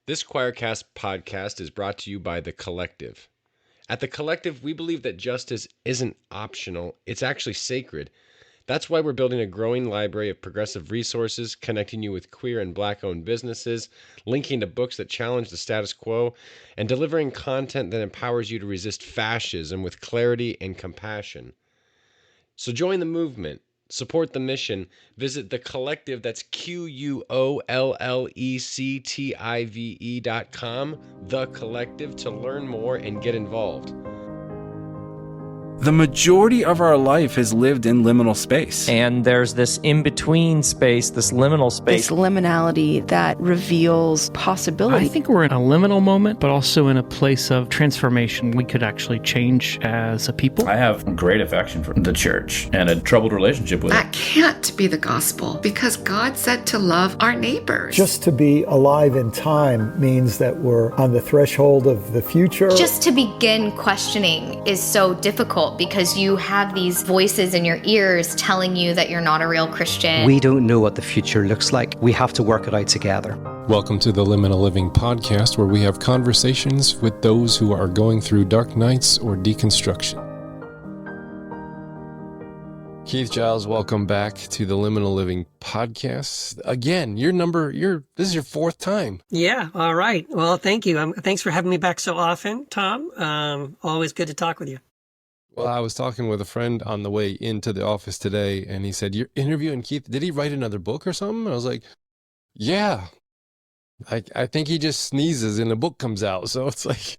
This Choircast podcast is brought to you by The Collective. At The Collective, we believe that justice isn't optional, it's actually sacred. That's why we're building a growing library of progressive resources, connecting you with queer and Black-owned businesses, linking to books that challenge the status quo, and delivering content that empowers you to resist fascism with clarity and compassion. So join the movement. Support the mission. Visit The Collective, that's QUOLLECTIVE.com, The Collective, to learn more and get involved. The majority of our life is lived in liminal space. And there's this in-between space, this liminal space. This liminality that reveals possibility. I think we're in a liminal moment, but also in a place of transformation. We could actually change as a people. I have great affection for the church and a troubled relationship with it. That can't be the gospel because God said to love our neighbors. Just to be alive in time means that we're on the threshold of the future. Just to begin questioning is so difficult because you have these voices in your ears telling you that you're not a real Christian. We don't know what the future looks like. We have to work it out together. Welcome to the Liminal Living podcast, where we have conversations with those who are going through dark nights or deconstruction. Keith, Giles, welcome back to the Liminal Living podcast. Again, this is your fourth time. Yeah, all right. Well, thank you. Thanks for having me back so often, Tom. Always good to talk with you. Well, I was talking with a friend on the way into the office today, and he said, "You're interviewing Keith. Did he write another book or something?" I was like, "Yeah." I think he just sneezes and a book comes out. So it's like...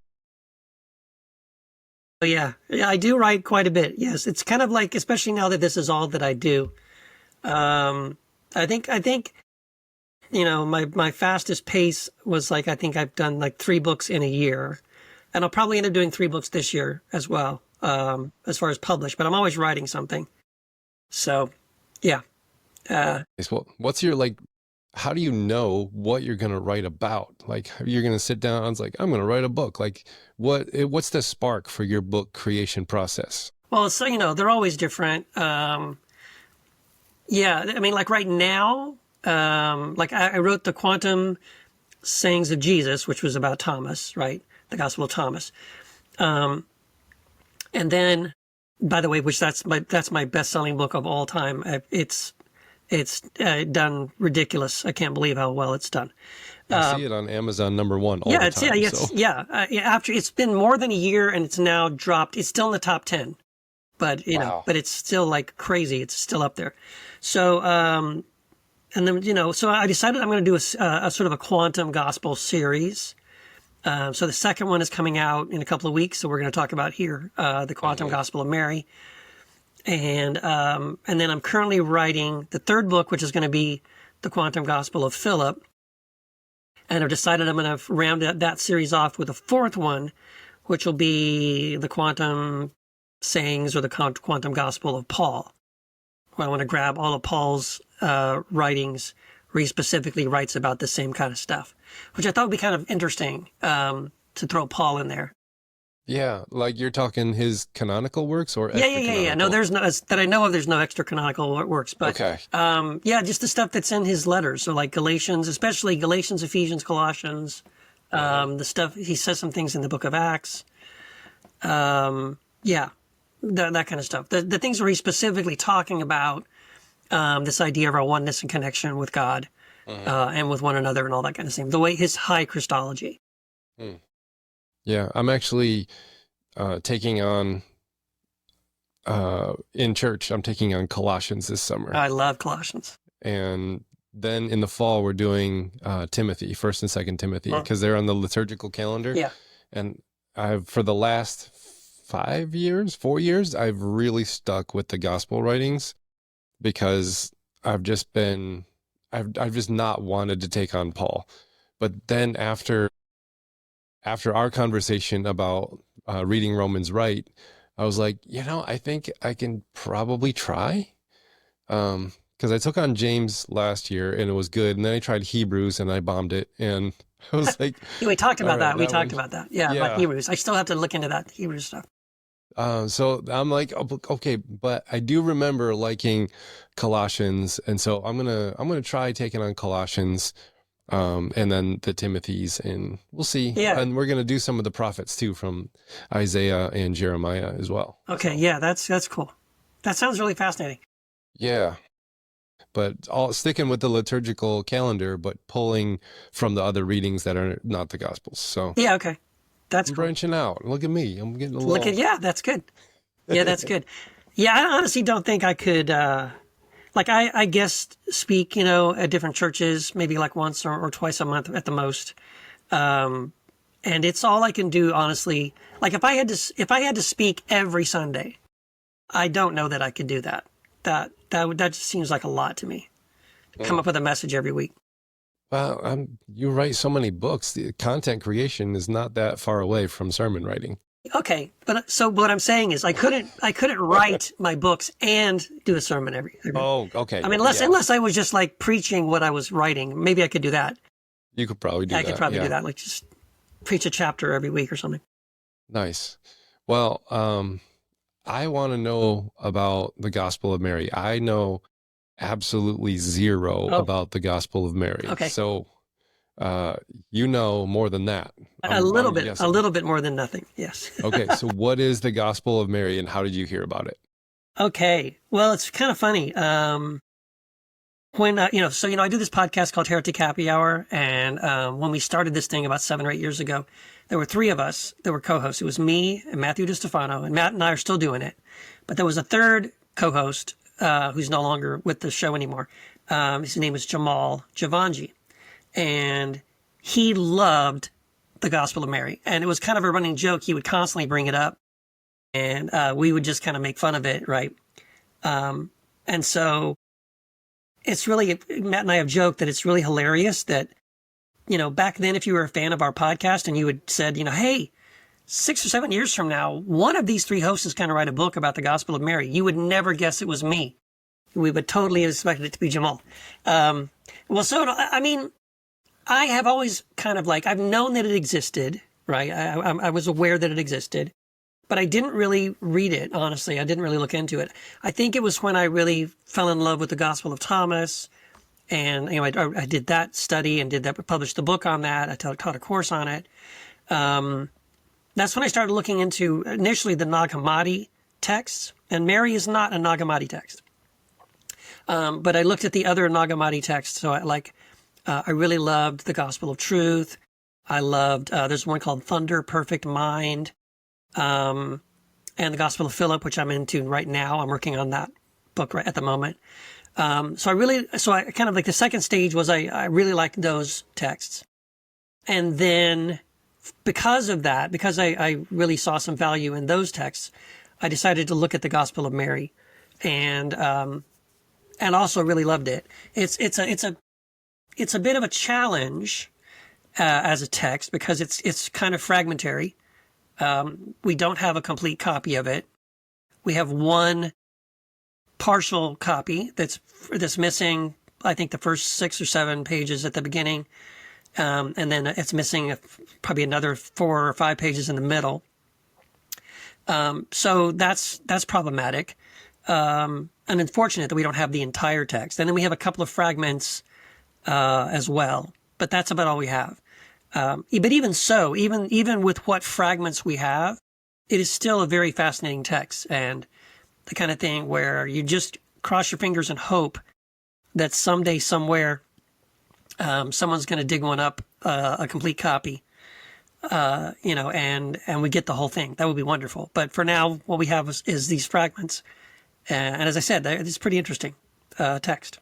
Yeah, I do write quite a bit. Yes, it's kind of like, especially now that this is all that I do. I think, you know, my fastest pace was like, I think I've done like 3 books in a year, and I'll probably end up doing 3 books this year as well. As far as published, but I'm always writing something. So, yeah. What's your, how do you know what you're going to write about? Like, you're going to sit down and it's like, I'm going to write a book. Like, what's the spark for your book creation process? Well, so, you know, they're always different. Yeah, I mean, like right now, I wrote the Quantum Sayings of Jesus, which was about Thomas, right? The Gospel of Thomas. And then, by the way, that's my best-selling book of all time. It's done ridiculous. I can't believe how well it's done. I see it on Amazon #1 all the time. After it's been more than a year and it's now dropped. It's still in the top 10, but know, but it's still like crazy. It's still up there. So, and then so I decided I'm going to do a sort of a quantum gospel series. So the second one is coming out in a couple of weeks. So we're going to talk about here, the Quantum Gospel of Mary. And then I'm currently writing the third book, which is going to be the Quantum Gospel of Philip. And I've decided I'm going to round that series off with a fourth one, which will be the Quantum Sayings or the Quantum Gospel of Paul. Where I want to grab all of Paul's writings, where he specifically writes about the same kind of stuff, which I thought would be kind of interesting to throw Paul in there. Yeah, like you're talking his canonical works or Yeah. No, there's no, that I know of, there's no extra canonical works, but okay. Just the stuff that's in his letters. So like Galatians, especially Galatians, Ephesians, Colossians, the stuff, he says some things in the book of Acts. That kind of stuff. The things where he's specifically talking about this idea of our oneness and connection with God, and with one another and all that kind of thing. The way his high Christology. Yeah, I'm actually taking on, in church, I'm taking on Colossians this summer. I love Colossians. And then in the fall, we're doing Timothy, 1st and 2nd Timothy, because they're on the liturgical calendar. Yeah. And for the last 4 years, I've really stuck with the gospel writings because I've just not wanted to take on Paul. But then after our conversation about reading Romans right, I was like, I think I can probably try. Because I took on James last year and it was good. And then I tried Hebrews and I bombed it. And I was like... We talked about that. We talked about that. Yeah, about Hebrews. I still have to look into that Hebrew stuff. So I'm like, okay, but I do remember liking Colossians. And so I'm going to try taking on Colossians. and then the Timothys, and we'll see. Yeah. And we're going to do some of the prophets too, from Isaiah and Jeremiah as well. Okay. Yeah, that's cool. That sounds really fascinating. Yeah. But all sticking with the liturgical calendar, but pulling from the other readings that are not the Gospels. So yeah, okay. That's cool. Branching out. Look at me. I'm getting a little... Yeah, that's good. Yeah, that's good. Yeah, I honestly don't think I could, I guess speak, at different churches, maybe like once or twice a month at the most. And it's all I can do, honestly. Like if I had to speak every Sunday, I don't know that I could do that. That just seems like a lot to me. Come up with a message every week. Well, you write so many books. The content creation is not that far away from sermon writing. Okay, but so what I'm saying is I couldn't write my books and do a sermon every Oh, okay. I mean, unless I was just like preaching what I was writing, maybe I could do that. You could probably do that. I could probably do that, like just preach a chapter every week or something. Nice. Well, I want to know about the Gospel of Mary. I know absolutely zero about the Gospel of Mary. Okay. So, you know more than that. A little bit more than nothing. Yes. Okay. So what is the Gospel of Mary and how did you hear about it? Okay. Well, it's kind of funny. When, I do this podcast called Heretic Happy Hour. And, when we started this thing about 7 or 8 years ago, there were 3 of us that were co-hosts. It was me and Matthew DiStefano, and Matt and I are still doing it. But there was a third co-host, who's no longer with the show anymore. His name is Jamal Javanji. And he loved the Gospel of Mary. And it was kind of a running joke. He would constantly bring it up. And we would just kind of make fun of it, right? And so it's really, Matt and I have joked that it's really hilarious that, back then if you were a fan of our podcast and you had said, hey, 6 or 7 years from now, one of these 3 hosts is going to write a book about the Gospel of Mary, you would never guess it was me. We would totally have expected it to be Jamal. I have always kind of I've known that it existed, right? I was aware that it existed, but I didn't really read it, honestly. I didn't really look into it. I think it was when I really fell in love with the Gospel of Thomas, and I did that study and published the book on that. I taught a course on it. That's when I started looking into initially the Nag Hammadi texts, and Mary is not a Nag Hammadi text. But I looked at the other Nag Hammadi texts, so I really loved the Gospel of Truth. I loved, there's one called Thunder, Perfect Mind, and the Gospel of Philip, which I'm into right now. I'm working on that book right at the moment. So I kind of the second stage was I really liked those texts. And then because of that, because I really saw some value in those texts, I decided to look at the Gospel of Mary and also really loved it. It's a bit of a challenge as a text because it's kind of fragmentary. We don't have a complete copy of it. We have one partial copy that's missing, I think, the first 6 or 7 pages at the beginning, and then it's missing probably another 4 or 5 pages in the middle. So that's problematic, and unfortunate that we don't have the entire text. And then we have a couple of fragments as well, but that's about all we have. But even so, even with what fragments we have, it is still a very fascinating text, and the kind of thing where you just cross your fingers and hope that someday, somewhere, someone's going to dig one up, a complete copy, and we get the whole thing. That would be wonderful. But for now, what we have is these fragments, and as I said, it's pretty interesting text.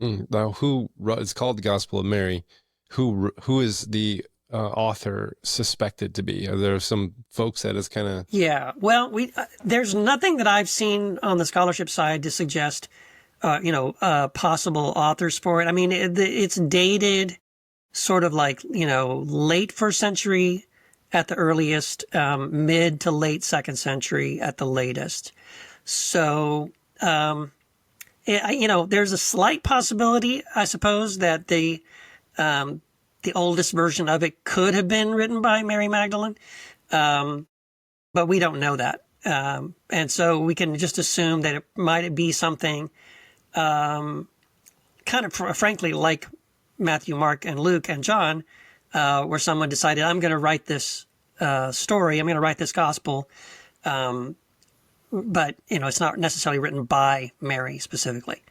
Now, it's called the Gospel of Mary. Who is the author suspected to be? Are there some folks that is kind of... Yeah, well, there's nothing that I've seen on the scholarship side to suggest, possible authors for it. I mean, it's dated sort of late 1st century at the earliest, mid to late 2nd century at the latest. So, there's a slight possibility, I suppose, that the oldest version of it could have been written by Mary Magdalene, but we don't know that. And so we can just assume that it might be something kind of, frankly, like Matthew, Mark, and Luke, and John, where someone decided, I'm going to write this story, I'm going to write this gospel, but, it's not necessarily written by Mary specifically.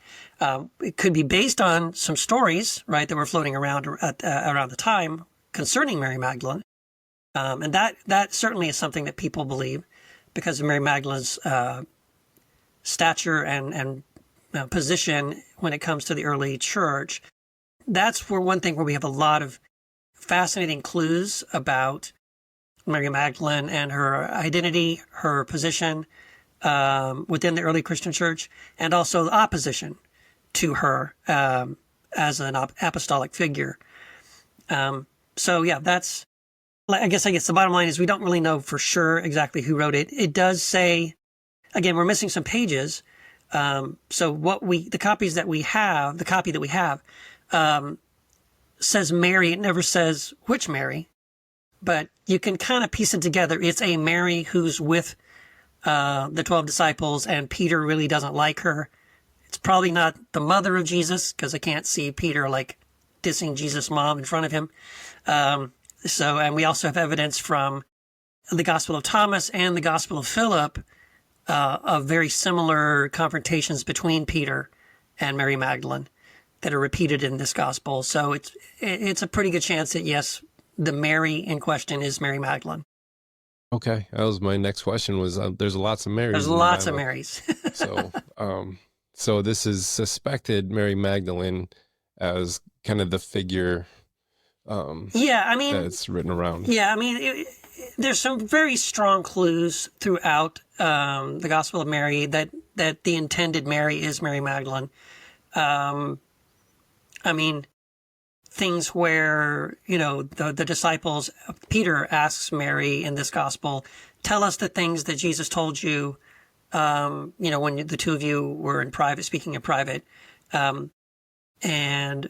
It could be based on some stories, right, that were floating around around the time concerning Mary Magdalene. And that certainly is something that people believe because of Mary Magdalene's stature and position when it comes to the early church. That's one thing where we have a lot of fascinating clues about Mary Magdalene and her identity, her position within the early Christian church, and also the opposition to her as an apostolic figure. So yeah, that's, I guess the bottom line is we don't really know for sure exactly who wrote it. It does say, again, we're missing some pages. So the copy that we have says Mary. It never says which Mary, but you can kind of piece it together. It's a Mary who's with the 12 disciples, and Peter really doesn't like her. It's probably not the mother of Jesus, because I can't see Peter like dissing Jesus' mom in front of him. And we also have evidence from the Gospel of Thomas and the Gospel of Philip of very similar confrontations between Peter and Mary Magdalene that are repeated in this gospel. So it's a pretty good chance that, yes, the Mary in question is Mary Magdalene. Okay, that was my next question. Was there's lots of Marys. There's lots of Marys. So this is suspected Mary Magdalene as kind of the figure. That's written around. Yeah, there's some very strong clues throughout the Gospel of Mary that the intended Mary is Mary Magdalene. Things where, the disciples, Peter asks Mary in this gospel, tell us the things that Jesus told you, when the two of you were in private, speaking in private. And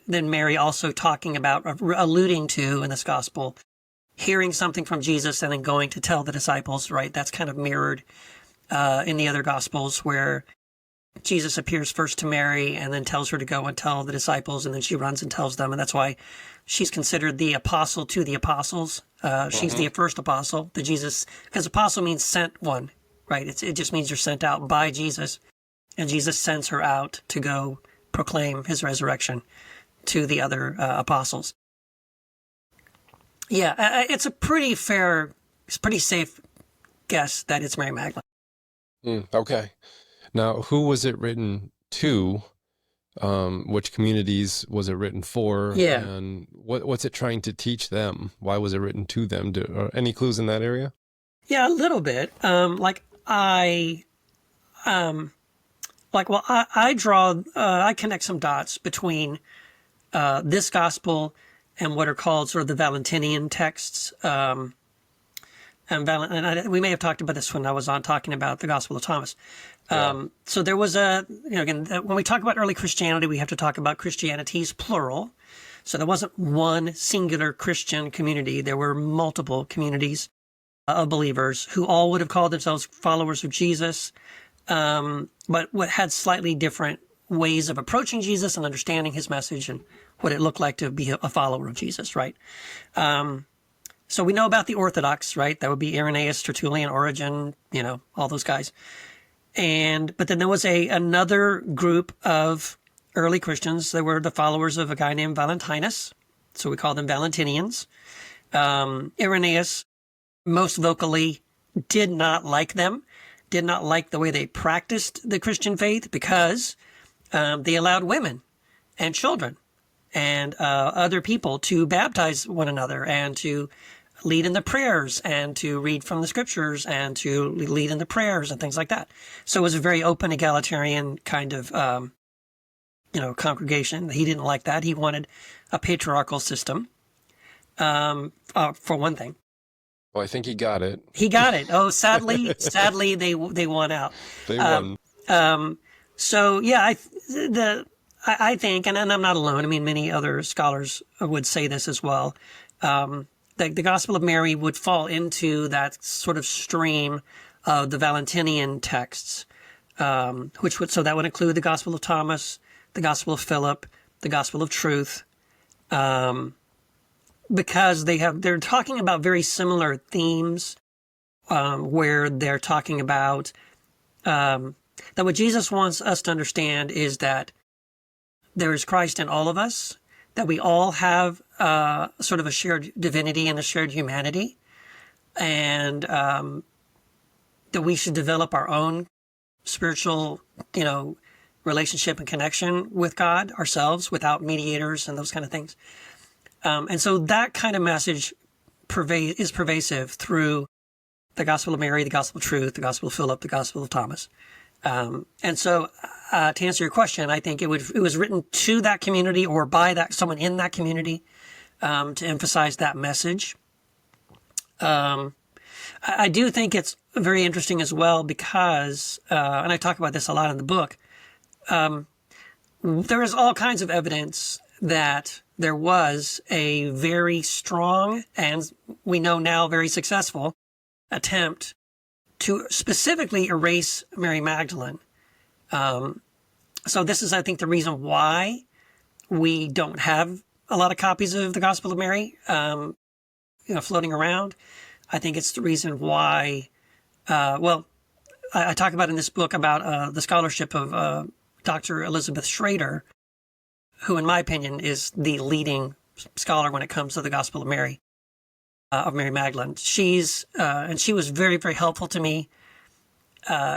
then Mary also talking about, alluding to in this gospel, hearing something from Jesus and then going to tell the disciples, right? That's kind of mirrored in the other gospels where Jesus appears first to Mary and then tells her to go and tell the disciples, and then she runs and tells them. And that's why she's considered the apostle to the apostles. She's the first apostle that Jesus, because apostle means sent one, right? It just means you're sent out by Jesus, and Jesus sends her out to go proclaim his resurrection to the other apostles. Yeah, it's a pretty safe guess that it's Mary Magdalene. Okay. Now, who was it written to? Which communities was it written for? Yeah. And what's it trying to teach them? Why was it written to them? Any clues in that area? Yeah, a little bit. I connect some dots between this gospel and what are called sort of the Valentinian texts. And we may have talked about this when I was on talking about the Gospel of Thomas. So there was again, when we talk about early Christianity, we have to talk about Christianities, plural. So there wasn't one singular Christian community. There were multiple communities of believers who all would have called themselves followers of Jesus, but what had slightly different ways of approaching Jesus and understanding his message and what it looked like to be a follower of Jesus, right? So we know about the Orthodox, right? That would be Irenaeus, Tertullian, Origen, all those guys. But then there was another group of early Christians. They were the followers of a guy named Valentinus. So we call them Valentinians. Irenaeus most vocally did not like them, did not like the way they practiced the Christian faith because they allowed women and children and other people to baptize one another and to lead in the prayers and to read from the scriptures and to lead in the prayers and things like that. So it was a very open, egalitarian kind of, congregation. He didn't like that. He wanted a patriarchal system, for one thing. Well, I think he got it. He got it. Oh, sadly, they won out. They won. So yeah, I think, and I'm not alone. Many other scholars would say this as well. The Gospel of Mary would fall into that sort of stream of the Valentinian texts, so that would include the Gospel of Thomas, the Gospel of Philip, the Gospel of Truth, because they're talking about very similar themes, where they're talking about that what Jesus wants us to understand is that there is Christ in all of us, that we all have sort of a shared divinity and a shared humanity, and that we should develop our own spiritual, relationship and connection with God ourselves without mediators and those kind of things. And so that kind of message is pervasive through the Gospel of Mary, the Gospel of Truth, the Gospel of Philip, the Gospel of Thomas. And so to answer your question, I think it was written to that community or by someone in that community to emphasize that message. I do think it's very interesting as well because, and I talk about this a lot in the book, there is all kinds of evidence that there was a very strong, and we know now very successful, attempt to specifically erase Mary Magdalene. So this is, I think, the reason why we don't have a lot of copies of the Gospel of Mary, floating around. I think it's the reason why, I talk about in this book about the scholarship of Dr. Elizabeth Schrader, who in my opinion is the leading scholar when it comes to the Gospel of Mary Magdalene. And she was very, very helpful to me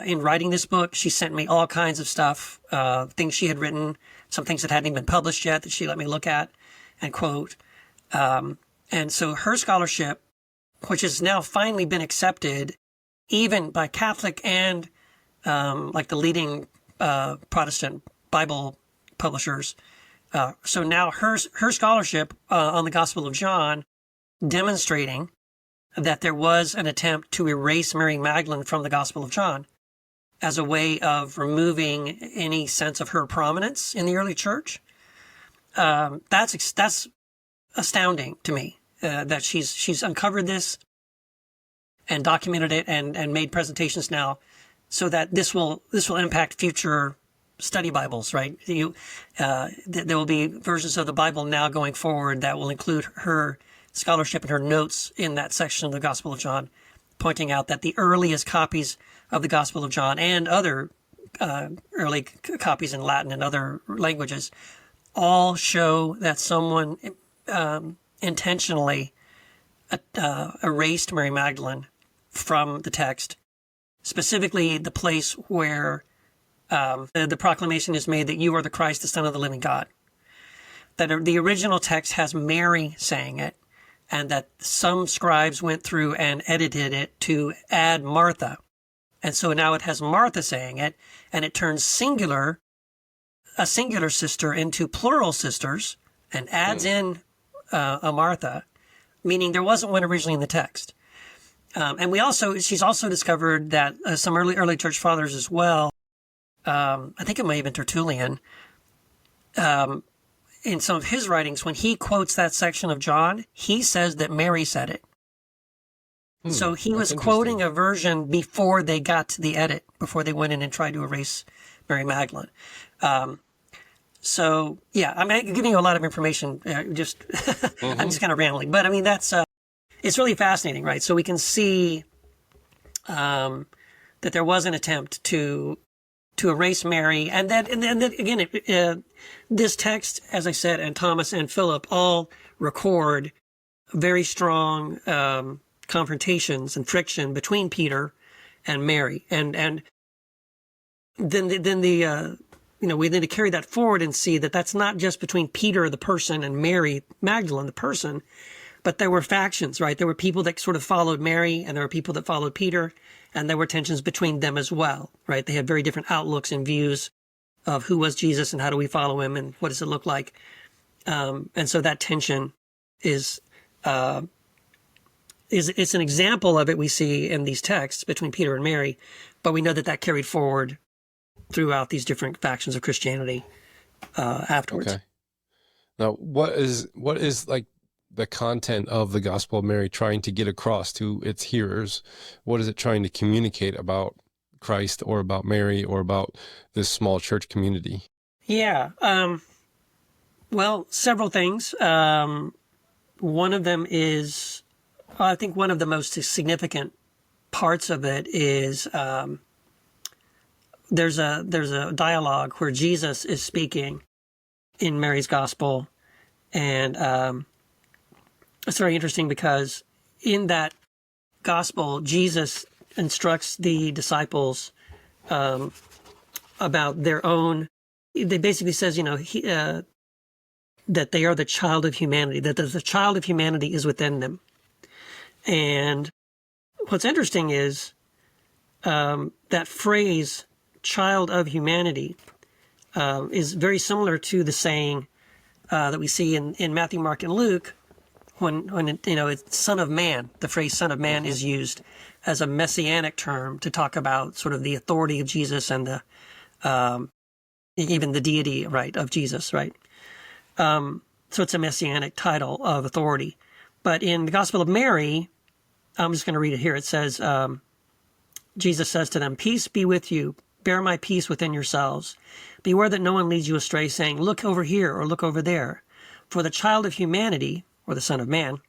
in writing this book. She sent me all kinds of stuff, things she had written, some things that hadn't even been published yet that she let me look at and quote. And so her scholarship, which has now finally been accepted even by Catholic and like the leading Protestant Bible publishers. So now her scholarship on the Gospel of John, demonstrating that there was an attempt to erase Mary Magdalene from the Gospel of John as a way of removing any sense of her prominence in the early church. That's astounding to me, that she's uncovered this and documented it and made presentations now so that this will impact future study Bibles, right? There will be versions of the Bible now going forward that will include her scholarship and her notes in that section of the Gospel of John, pointing out that the earliest copies of the Gospel of John and other early copies in Latin and other languages all show that someone intentionally erased Mary Magdalene from the text, specifically the place where the proclamation is made that you are the Christ, the Son of the living God. That the original text has Mary saying it, and that some scribes went through and edited it to add Martha. And so now it has Martha saying it, and it turns a singular sister into plural sisters, and adds in a Martha, meaning there wasn't one originally in the text. And she's also discovered that some early church fathers as well, I think it may have been Tertullian, in some of his writings, when he quotes that section of John, he says that Mary said it. So he was quoting a version before they got to the edit, before they went in and tried to erase Mary Magdalene. So, yeah, I'm giving you a lot of information, I'm just kind of rambling. But, I mean, that's it's really fascinating, right? So we can see that there was an attempt to erase Mary. And then again, this text, as I said, and Thomas and Philip all record very strong confrontations and friction between Peter and Mary. And then we need to carry that forward and see that that's not just between Peter, the person, and Mary Magdalene, the person, but there were factions, right? There were people that sort of followed Mary, and there were people that followed Peter, and there were tensions between them as well, right? They had very different outlooks and views of who was Jesus and how do we follow him and what does it look like. And so that tension is an example of it we see in these texts between Peter and Mary, but we know that carried forward throughout these different factions of Christianity afterwards. Okay. Now, what is like the content of the Gospel of Mary trying to get across to its hearers? What is it trying to communicate about Christ or about Mary or about this small church community? Yeah. Well, several things. One of them is, I think one of the most significant parts of it is there's a dialogue where Jesus is speaking in Mary's gospel, and it's very interesting because in that gospel, Jesus instructs the disciples about their own. They basically says, that they are the child of humanity, that the child of humanity is within them. And what's interesting is that phrase, child of humanity, is very similar to the saying that we see in Matthew, Mark, and Luke, when it's son of man. The phrase son of man is used as a messianic term to talk about sort of the authority of Jesus and the even the deity, right, of Jesus, right? So it's a messianic title of authority. But in the Gospel of Mary, I'm just going to read it here. It says, Jesus says to them, "Peace be with you. Bear my peace within yourselves. Beware that no one leads you astray, saying, 'Look over here,' or 'Look over there.' For the child of humanity," or the Son of Man,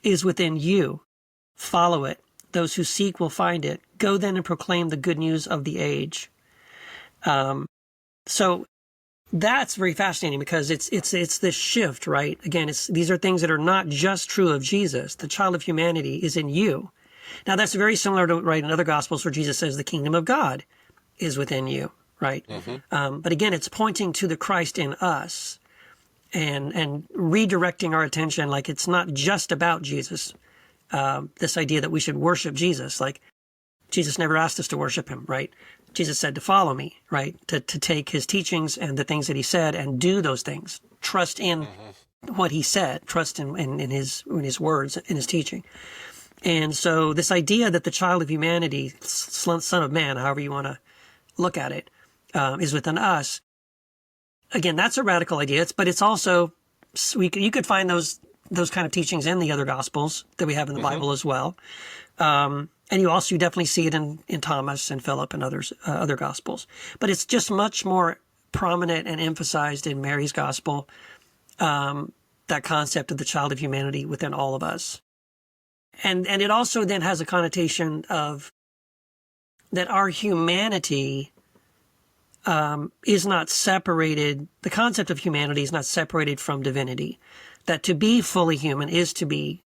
"is within you. Follow it. Those who seek will find it. Go then and proclaim the good news of the age." So that's very fascinating because it's this shift, right? Again, these are things that are not just true of Jesus. The child of humanity is in you. Now, that's very similar to, right, in other Gospels where Jesus says the kingdom of God is within you, right? But again, it's pointing to the Christ in us and redirecting our attention. Like, it's not just about Jesus. This idea that we should worship Jesus, like Jesus never asked us to worship him, right? Jesus said to follow me, right? To take his teachings and the things that he said and do those things. Trust in what he said. Trust in his words, in his teaching. And so this idea that the child of humanity, son of man, however you want to look at it, is within us. Again, that's a radical idea, but it's also, you could find those kind of teachings in the other Gospels that we have in the Bible as well. And you definitely see it in Thomas and Philip and other Gospels. But it's just much more prominent and emphasized in Mary's Gospel, that concept of the child of humanity within all of us. And it also then has a connotation of that our humanity is not separated. The concept of humanity is not separated from divinity. That to be fully human is to be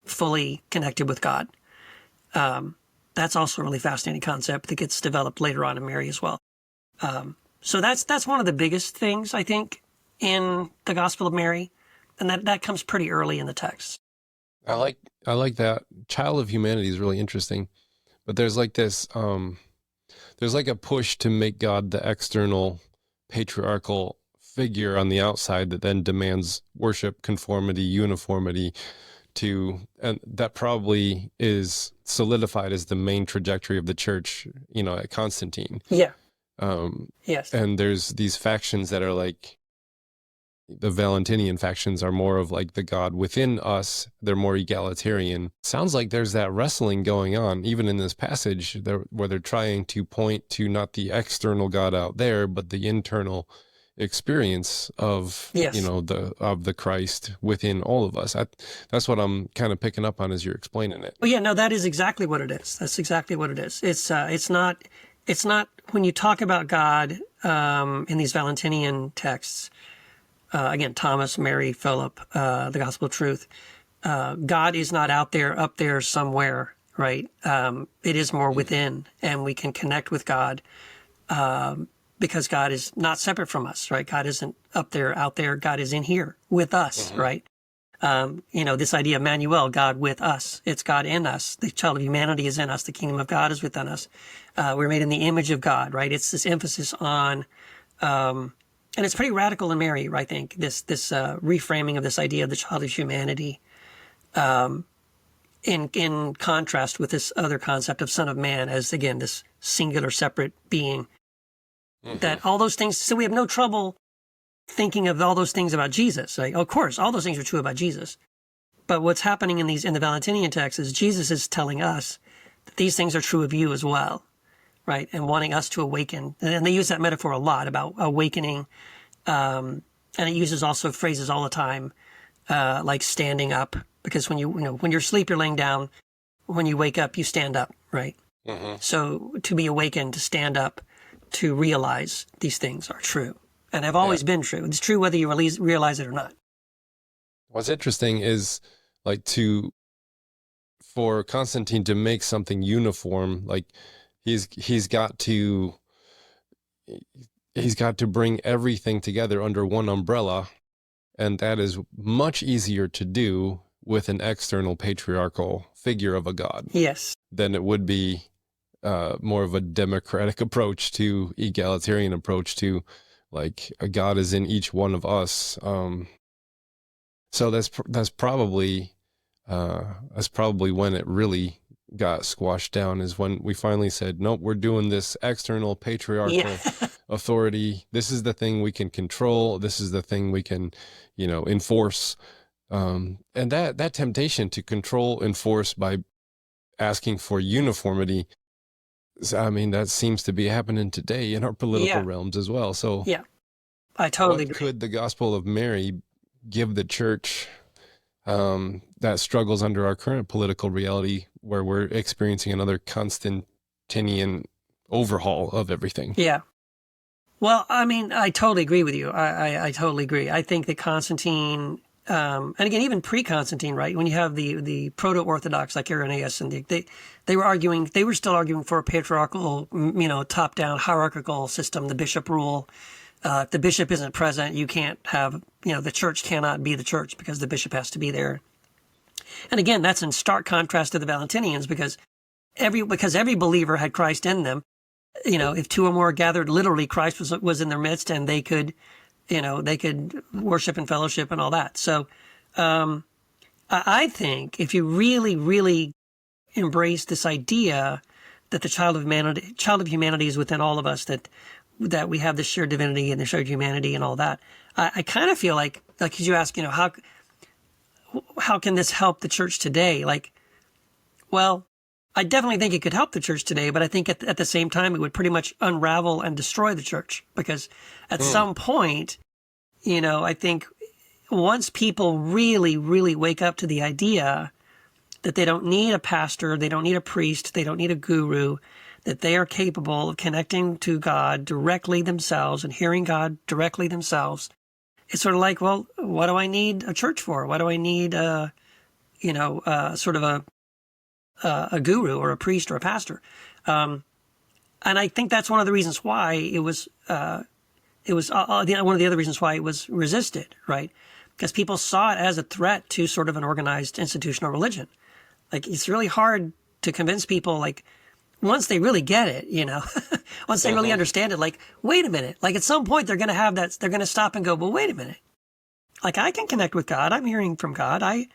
fully connected with God. That's also a really fascinating concept that gets developed later on in Mary as well. So that's one of the biggest things, I think, in the Gospel of Mary, and that comes pretty early in the text. I like that. Child of humanity is really interesting, but there's like this, there's like a push to make God the external patriarchal figure on the outside that then demands worship, conformity, uniformity, and that probably is solidified as the main trajectory of the church, at Constantine. Yeah. Yes. And there's these factions that are like, the Valentinian factions are more of like the God within us. They're more egalitarian. Sounds like there's that wrestling going on, even in this passage, where they're trying to point to not the external God out there, but the internal experience of of the Christ within all of us. That's what I'm kind of picking up on as you're explaining it. Well, yeah, no, that is exactly what it is. That's exactly what it is. It's not when you talk about God in these Valentinian texts. Again, Thomas, Mary, Philip, the Gospel of Truth. God is not up there somewhere, right? It is more within, and we can connect with God. Because God is not separate from us, right? God isn't up there, out there. God is in here with us, right? This idea of Emmanuel, God with us. It's God in us. The child of humanity is in us. The kingdom of God is within us. We're made in the image of God, right? It's this emphasis on, and it's pretty radical in Mary, I think, this reframing of this idea of the child of humanity, in contrast with this other concept of Son of Man as, again, this singular, separate being. That all those things, so we have no trouble thinking of all those things about Jesus. Like, of course, all those things are true about Jesus. But what's happening in the Valentinian text is Jesus is telling us that these things are true of you as well, right? And wanting us to awaken. And they use that metaphor a lot about awakening And it uses also phrases all the time, like standing up, because when when you're asleep, you're laying down. When you wake up, you stand up, right? Mm-hmm. So to be awakened, to stand up, to realize these things are true and have always been true. It's true whether you realize it or not. What's interesting is for Constantine to make something uniform, like he's got to bring everything together under one umbrella, and that is much easier to do with an external patriarchal figure of a god. Yes. Than it would be more of a democratic approach to egalitarian approach to, like, a god is in each one of us. So that's probably when it really got squashed down, is when we finally said, nope, we're doing this external patriarchal authority. This is the thing we can control. This is the thing we can, enforce. And that temptation to control, enforce by asking for uniformity, I mean, that seems to be happening today in our political realms as well. So I totally agree. Could the Gospel of Mary give the church that struggles under our current political reality, where we're experiencing another Constantinian overhaul of everything? Yeah. Well, I mean, I totally agree with you. I totally agree. I think that Constantine, and again, even pre-Constantine, right? When you have the proto-Orthodox like Irenaeus, and they were still arguing for a patriarchal, top-down hierarchical system, the bishop rule. If the bishop isn't present, you can't have, the church cannot be the church because the bishop has to be there. And again, that's in stark contrast to the Valentinians, because every believer had Christ in them. If two or more gathered, literally Christ was in their midst, and they could worship and fellowship and all that. So, I think if you really, really embrace this idea that the child of humanity is within all of us, that we have this shared divinity and the shared humanity and all that, I kind of feel like as you ask, how can this help the church today? Well, I definitely think it could help the church today, but I think at the same time, it would pretty much unravel and destroy the church, because at some point, I think once people really, really wake up to the idea that they don't need a pastor, they don't need a priest, they don't need a guru, that they are capable of connecting to God directly themselves and hearing God directly themselves, it's sort of like, well, what do I need a church for? What do I need sort of a guru or a priest or a pastor? And I think that's one of the reasons why it was one of the other reasons why it was resisted, right? Because people saw it as a threat to sort of an organized institutional religion. It's really hard to convince people, once they really get it, once they really understand it, wait a minute, at some point they're going to have that, they're going to stop and go, well, wait a minute. I can connect with God. I'm hearing from God. I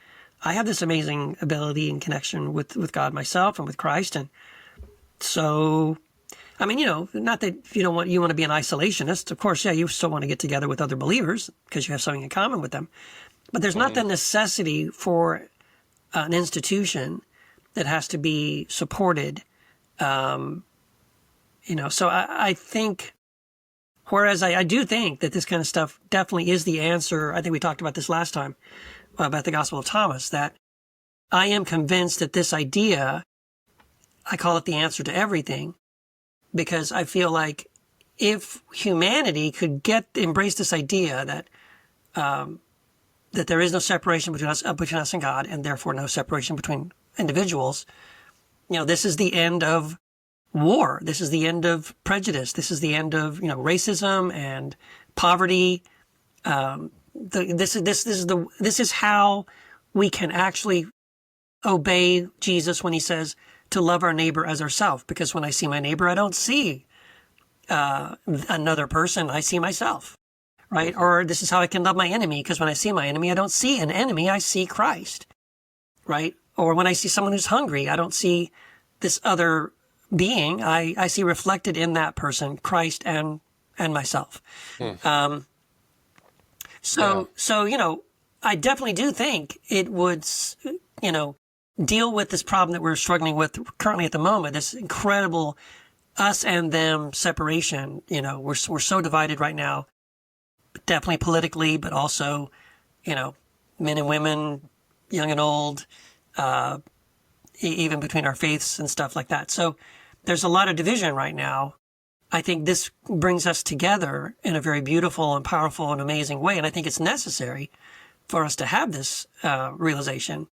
have this amazing ability and connection with God myself and with Christ. And so, I mean, not that you want to be an isolationist. Of course, you still want to get together with other believers because you have something in common with them. But there's not the necessity for an institution that has to be supported. So I think, whereas I do think that this kind of stuff definitely is the answer. I think we talked about this last time about the Gospel of Thomas, that I am convinced that this idea, I call it the answer to everything, because I feel like if humanity could embrace this idea that there is no separation between us and God, and therefore no separation between individuals, this is the end of war. This is the end of prejudice. This is the end of racism and poverty. This is how we can actually obey Jesus when he says to love our neighbor as ourselves. Because when I see my neighbor, I don't see another person. I see myself, right? Or this is how I can love my enemy, because when I see my enemy, I don't see an enemy. I see Christ, right? Or when I see someone who's hungry, I don't see this other being. I see reflected in that person Christ and myself. So I definitely do think it would, deal with this problem that we're struggling with currently at the moment, this incredible us and them separation. We're so divided right now. definitely politically, but also, men and women, young and old, even between our faiths and stuff like that. So there's a lot of division right now. I think this brings us together in a very beautiful and powerful and amazing way. And I think it's necessary for us to have this realization.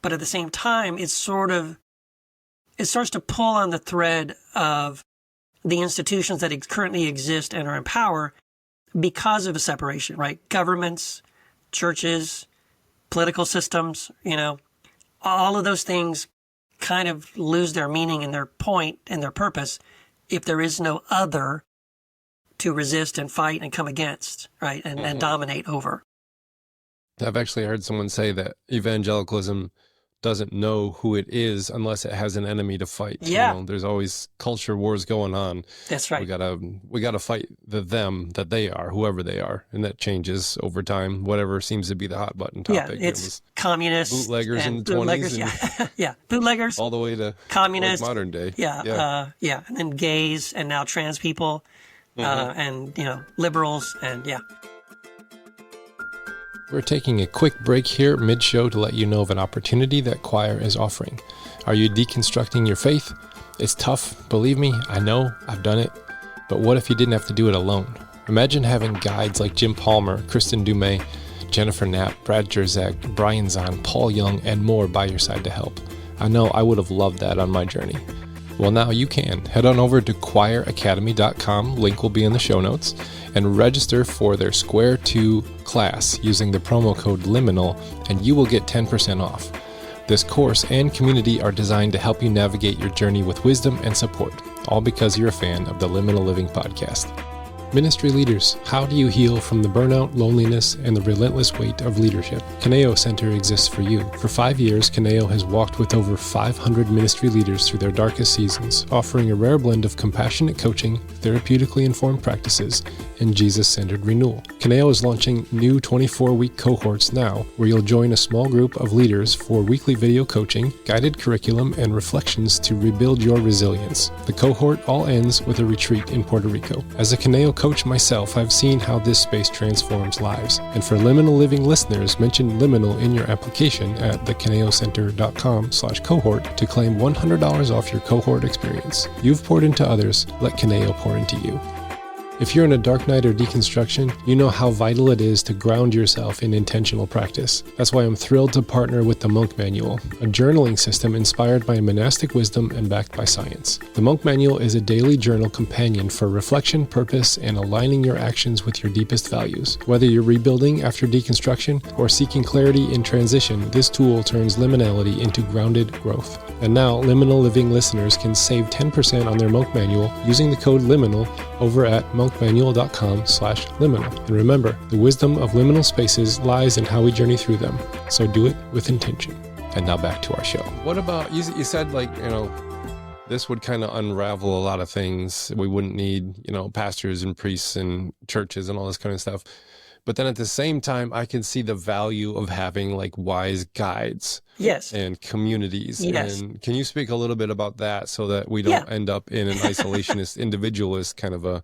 But at the same time, it starts to pull on the thread of the institutions that currently exist and are in power because of a separation, right? Governments, churches, political systems, all of those things kind of lose their meaning and their point and their purpose if there is no other to resist and fight and come against, right? And dominate over. I've actually heard someone say that evangelicalism doesn't know who it is unless it has an enemy to fight. Yeah. There's always culture wars going on. That's right. We gotta fight them that they are, whoever they are. And that changes over time, whatever seems to be the hot button topic. Yeah, it's communists. Bootleggers in the 20s. Yeah. Yeah. Bootleggers. All the way to communists. Like modern day. Yeah. And then gays and now trans people and, liberals and yeah. We're taking a quick break here mid-show to let you know of an opportunity that Choir is offering. Are you deconstructing your faith? It's tough, believe me, I know, I've done it. But what if you didn't have to do it alone? Imagine having guides like Jim Palmer, Kristen Dumais, Jennifer Knapp, Brad Jerzak, Brian Zahn, Paul Young, and more by your side to help. I know I would have loved that on my journey. Well, now you can. Head on over to choiracademy.com, link will be in the show notes, and register for their Square 2 class using the promo code LIMINAL, and you will get 10% off. This course and community are designed to help you navigate your journey with wisdom and support, all because you're a fan of the Liminal Living podcast. Ministry leaders, how do you heal from the burnout, loneliness, and the relentless weight of leadership? Kaneo Center exists for you. For 5 years, Kaneo has walked with over 500 ministry leaders through their darkest seasons, offering a rare blend of compassionate coaching, therapeutically informed practices, and Jesus-centered renewal. Kaneo is launching new 24-week cohorts now, where you'll join a small group of leaders for weekly video coaching, guided curriculum, and reflections to rebuild your resilience. The cohort all ends with a retreat in Puerto Rico. As a Kaneo coach myself, I've seen how this space transforms lives. And for Liminal Living listeners, mention Liminal in your application at thecaneocenter.com/cohort to claim $100 off your cohort experience. You've poured into others, let Kaneo pour into you. If you're in a dark night or deconstruction, you know how vital it is to ground yourself in intentional practice. That's why I'm thrilled to partner with the Monk Manual, a journaling system inspired by monastic wisdom and backed by science. The Monk Manual is a daily journal companion for reflection, purpose, and aligning your actions with your deepest values. Whether you're rebuilding after deconstruction or seeking clarity in transition, this tool turns liminality into grounded growth. And now, Liminal Living listeners can save 10% on their Monk Manual using the code LIMINAL over at monkmanual.com/liminal. And remember, the wisdom of liminal spaces lies in how we journey through them. So do it with intention. And now back to our show. What about, you said this would kind of unravel a lot of things. We wouldn't need, pastors and priests and churches and all this kind of stuff. But then at the same time, I can see the value of having wise guides. Yes. And communities. Yes. And can you speak a little bit about that so that we don't end up in an isolationist, individualist kind of a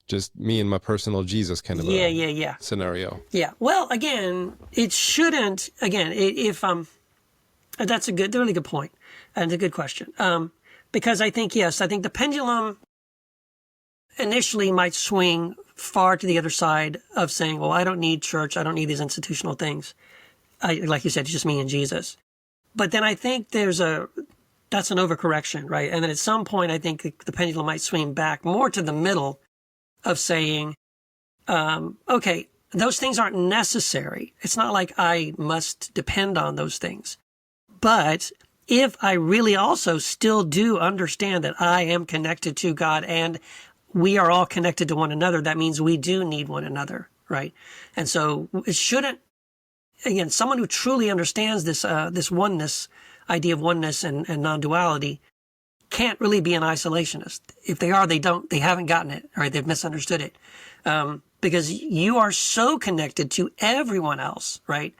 just me and my personal Jesus kind of a scenario? Yeah. Well, again, it shouldn't, if that's a really good point and a good question. Because I think the pendulum initially might swing far to the other side of saying, well, I don't need church. I don't need these institutional things. Like you said, it's just me and Jesus. But then I think that's an overcorrection, right? And then at some point, I think the pendulum might swing back more to the middle of saying, okay, those things aren't necessary. It's not like I must depend on those things. But if I really also still do understand that I am connected to God and we are all connected to one another, that means we do need one another, right? And so it shouldn't, again, someone who truly understands this oneness, idea of oneness and non-duality, can't really be an isolationist. If they are, they haven't gotten it, right? They've misunderstood it. Because you are so connected to everyone else, right?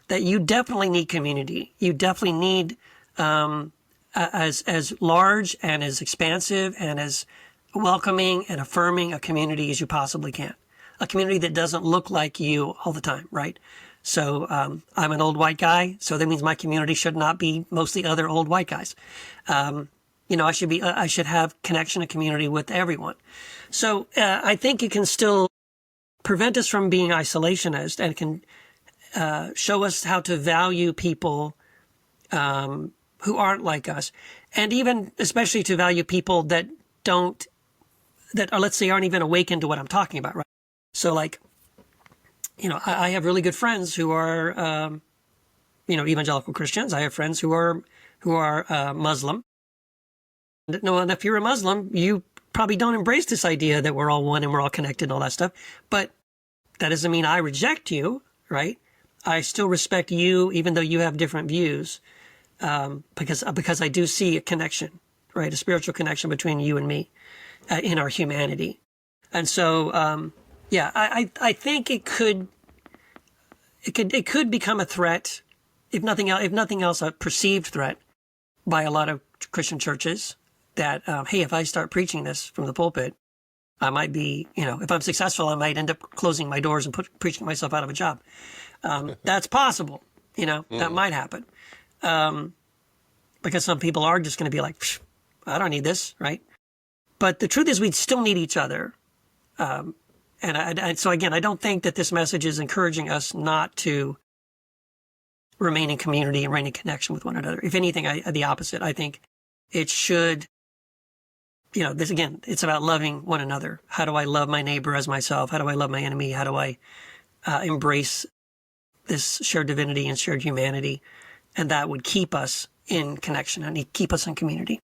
That you definitely need community. You definitely need, as large and as expansive and as welcoming and affirming a community as you possibly can. a community that doesn't look like you all the time, right? So I'm an old white guy, so that means my community should not be mostly other old white guys. I should have connection and community with everyone. So I think it can still prevent us from being isolationist, and can show us how to value people who aren't like us, and even especially to value people that are, let's say, aren't even awakened to what I'm talking about, right? So like, I have really good friends who are, evangelical Christians. I have friends who are Muslim. No, and if you're a Muslim, you probably don't embrace this idea that we're all one and we're all connected and all that stuff. But that doesn't mean I reject you, right? I still respect you, even though you have different views, because I do see a connection, right? A spiritual connection between you and me in our humanity. And so, I think it could become a threat, if nothing else, a perceived threat by a lot of Christian churches. That hey, if I start preaching this from the pulpit, I might be, if I'm successful, I might end up closing my doors and preaching myself out of a job. That's possible, that might happen, because some people are just going to be like, I don't need this, right? But the truth is, we still need each other. And so again, I don't think that this message is encouraging us not to remain in community and remain in connection with one another. If anything, the opposite. I think it should, this again, it's about loving one another. How do I love my neighbor as myself? How do I love my enemy? How do I embrace this shared divinity and shared humanity? And that would keep us in connection and keep us in community.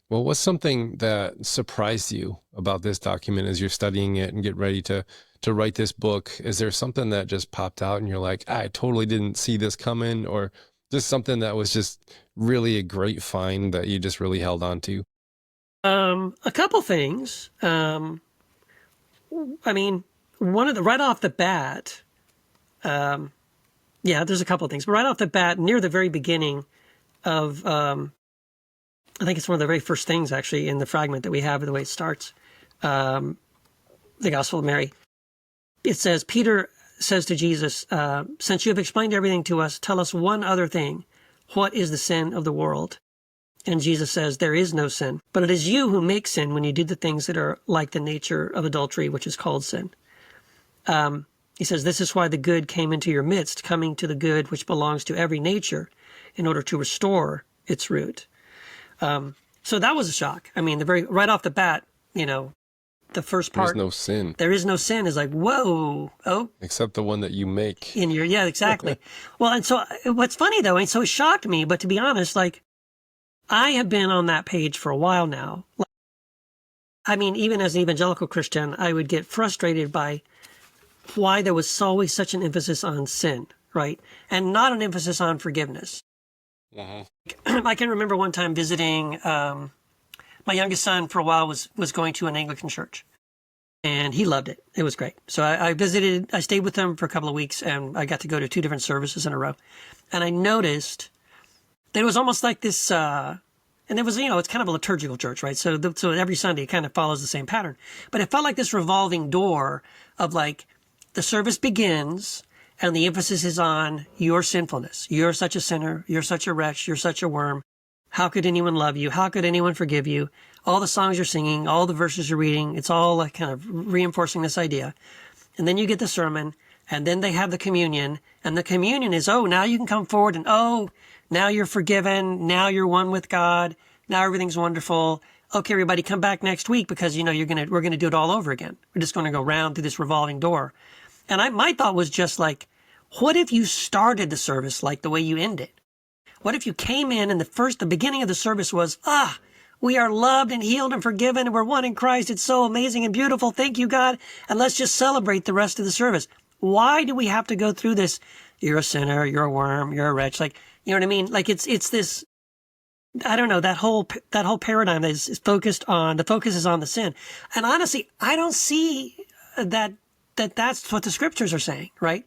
Well, what's something that surprised you about this document as you're studying it and get ready to write this book? Is there something that just popped out and you're like, I totally didn't see this coming, or just something that was just really a great find that you just really held on to? A couple things. Right off the bat, there's a couple of things. But right off the bat, near the very beginning of, I think it's one of the very first things actually in the fragment that we have, the way it starts, the Gospel of Mary. It says, Peter says to Jesus, since you have explained everything to us, tell us one other thing. What is the sin of the world? And Jesus says, there is no sin, but it is you who make sin when you do the things that are like the nature of adultery, which is called sin. He says, this is why the good came into your midst, coming to the good which belongs to every nature in order to restore its root. So that was a shock. Right off the bat, the first part. There's no sin. There is no sin is like, whoa. Oh. Except the one that you make. Yeah, exactly. Well, and so what's funny though, and so it shocked me, but to be honest, like, I have been on that page for a while now. Even as an evangelical Christian, I would get frustrated by why there was always such an emphasis on sin, right? And not an emphasis on forgiveness. I can remember one time visiting, my youngest son for a while was going to an Anglican church, and he loved it. It was great. So I stayed with them for a couple of weeks, and I got to go to 2 different services in a row. And I noticed that it was almost like this, and it was, it's kind of a liturgical church, right? So every Sunday it kind of follows the same pattern. But it felt like this revolving door of like, the service begins, and the emphasis is on your sinfulness. You're such a sinner. You're such a wretch. You're such a worm. How could anyone love you? How could anyone forgive you? All the songs you're singing, all the verses you're reading, it's all like kind of reinforcing this idea. And then you get the sermon, and then they have the communion, and the communion is, oh, now you can come forward, and oh, now you're forgiven. Now you're one with God. Now everything's wonderful. Okay, everybody, come back next week because, we're going to do it all over again. We're just going to go round through this revolving door. And my thought was just like, what if you started the service like the way you end it? What if you came in and the beginning of the service was, we are loved and healed and forgiven and we're one in Christ. It's so amazing and beautiful. Thank you, God. And let's just celebrate the rest of the service. Why do we have to go through this? You're a sinner. You're a worm. You're a wretch. Like, you know what I mean? Like it's this, I don't know, that whole paradigm is focused on, the focus is on the sin. And honestly, I don't see that's what the scriptures are saying, right?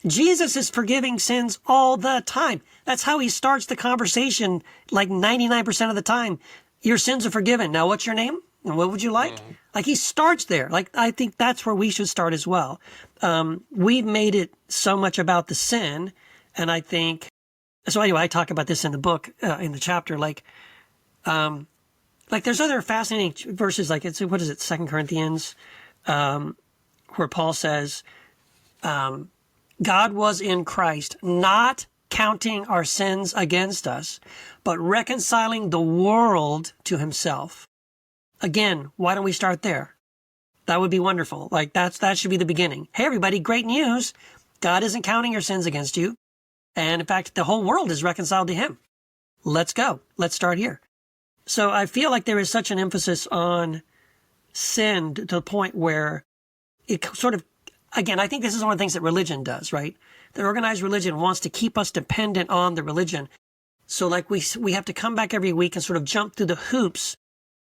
Jesus is forgiving sins all the time. That's how he starts the conversation, like 99% of the time. Your sins are forgiven. Now, what's your name? And what would you like? Like he starts there. Like I think that's where we should start as well. We've made it so much about the sin, and I think so. Anyway, I talk about this in the book, in the chapter. Like there's other fascinating verses. Like it's what is it, 2 Corinthians, where Paul says, God was in Christ, not counting our sins against us, but reconciling the world to himself. Again, why don't we start there? That would be wonderful. Like that should be the beginning. Hey, everybody, great news. God isn't counting your sins against you. And in fact, the whole world is reconciled to him. Let's go. Let's start here. So I feel like there is such an emphasis on sin to the point where it sort of, again, I think this is one of the things that religion does, right? The organized religion wants to keep us dependent on the religion. So like we have to come back every week and sort of jump through the hoops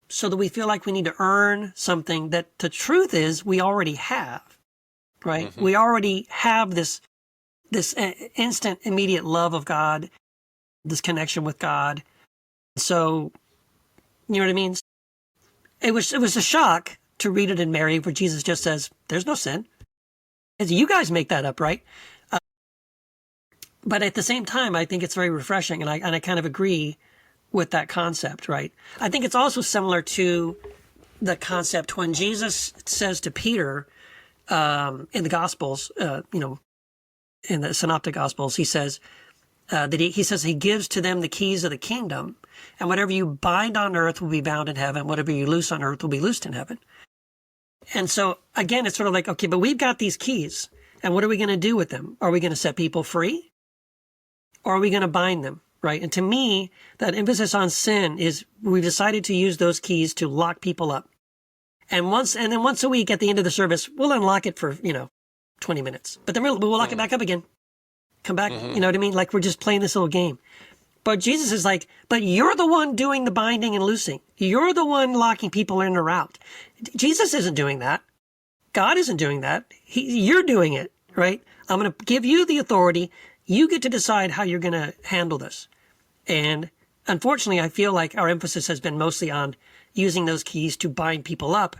so that we feel like we need to earn something that the truth is we already have, right? Mm-hmm. We already have this instant, immediate love of God, this connection with God. So, you know what I mean? It was a shock to read it in Mary where Jesus just says, there's no sin. You guys make that up, right? But at the same time, I think it's very refreshing, and I kind of agree with that concept, right? I think it's also similar to the concept when Jesus says to Peter in the Gospels, in the Synoptic Gospels, he says that he says he gives to them the keys of the kingdom, and whatever you bind on earth will be bound in heaven, whatever you loose on earth will be loosed in heaven. And so, again, it's sort of like, okay, but we've got these keys, and what are we going to do with them? Are we going to set people free? Or are we going to bind them, right? And to me, that emphasis on sin is we've decided to use those keys to lock people up. And then once a week at the end of the service, we'll unlock it for, 20 minutes. But then we'll lock it back up again. Come back, you know what I mean? Like we're just playing this little game. But Jesus is like, but you're the one doing the binding and loosing. You're the one locking people in or out. Jesus isn't doing that. God isn't doing that. You're doing it, right? I'm going to give you the authority. You get to decide how you're going to handle this. And unfortunately, I feel like our emphasis has been mostly on using those keys to bind people up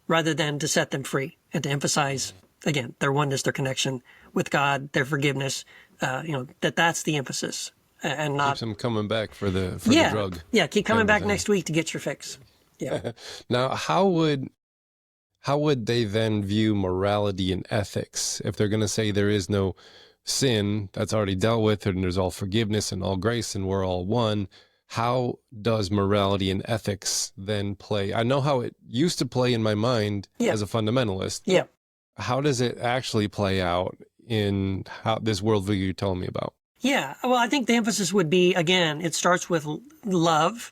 rather than to set them free and to emphasize, again, their oneness, their connection with God, their forgiveness, that's the emphasis. And not keeps them coming back for the drug. Yeah, keep coming back next week to get your fix. Yeah. Now, how would they then view morality and ethics if they're going to say there is no sin that's already dealt with and there's all forgiveness and all grace and we're all one? How does morality and ethics then play? I know how it used to play in my mind as a fundamentalist. Yeah. How does it actually play out in how this worldview you're telling me about? Yeah, well, I think the emphasis would be, again, it starts with love,